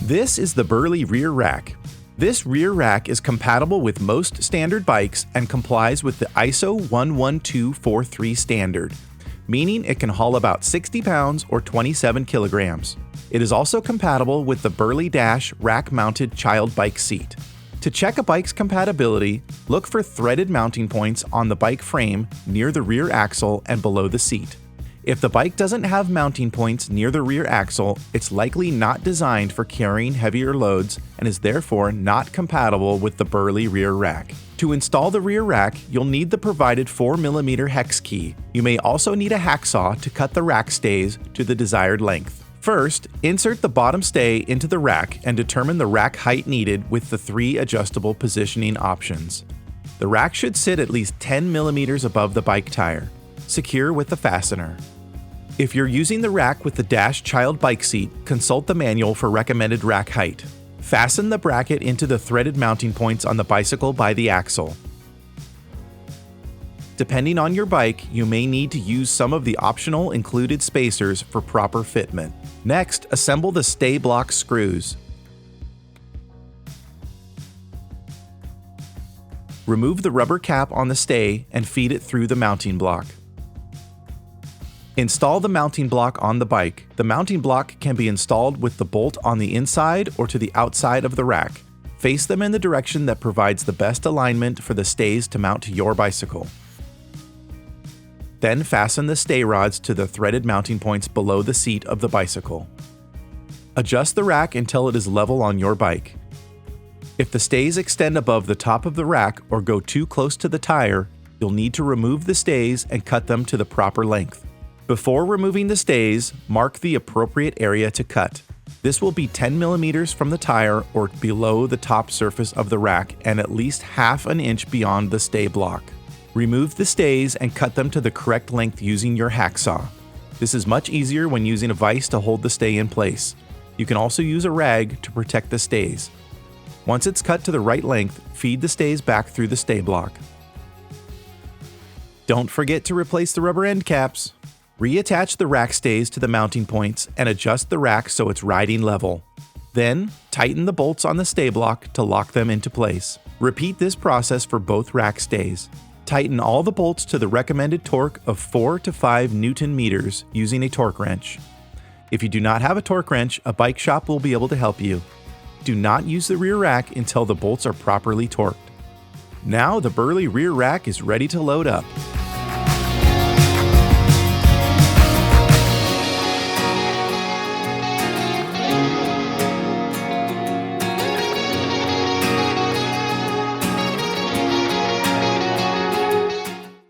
This is the Burley rear rack. This rear rack is compatible with most standard bikes and complies with the ISO 11243 standard, meaning it can haul about 60 pounds or 27 kilograms. It is also compatible with the Burley Dash rack-mounted child bike seat. To check a bike's compatibility, look for threaded mounting points on the bike frame near the rear axle and below the seat. If the bike doesn't have mounting points near the rear axle, it's likely not designed for carrying heavier loads and is therefore not compatible with the Burley rear rack. To install the rear rack, you'll need the provided 4mm hex key. You may also need a hacksaw to cut the rack stays to the desired length. First, insert the bottom stay into the rack and determine the rack height needed with the 3 adjustable positioning options. The rack should sit at least 10 millimeters above the bike tire. Secure with the fastener. If you're using the rack with the Dash child bike seat, consult the manual for recommended rack height. Fasten the bracket into the threaded mounting points on the bicycle by the axle. Depending on your bike, you may need to use some of the optional included spacers for proper fitment. Next, assemble the stay block screws. Remove the rubber cap on the stay and feed it through the mounting block. Install the mounting block on the bike. The mounting block can be installed with the bolt on the inside or to the outside of the rack. Face them in the direction that provides the best alignment for the stays to mount to your bicycle. Then fasten the stay rods to the threaded mounting points below the seat of the bicycle. Adjust the rack until it is level on your bike. If the stays extend above the top of the rack or go too close to the tire, you'll need to remove the stays and cut them to the proper length. Before removing the stays, mark the appropriate area to cut. This will be 10 millimeters from the tire or below the top surface of the rack and at least half an inch beyond the stay block. Remove the stays and cut them to the correct length using your hacksaw. This is much easier when using a vise to hold the stay in place. You can also use a rag to protect the stays. Once it's cut to the right length, feed the stays back through the stay block. Don't forget to replace the rubber end caps. Reattach the rack stays to the mounting points and adjust the rack so it's riding level. Then, tighten the bolts on the stay block to lock them into place. Repeat this process for both rack stays. Tighten all the bolts to the recommended torque of 4 to 5 Newton meters using a torque wrench. If you do not have a torque wrench, a bike shop will be able to help you. Do not use the rear rack until the bolts are properly torqued. Now the Burley rear rack is ready to load up.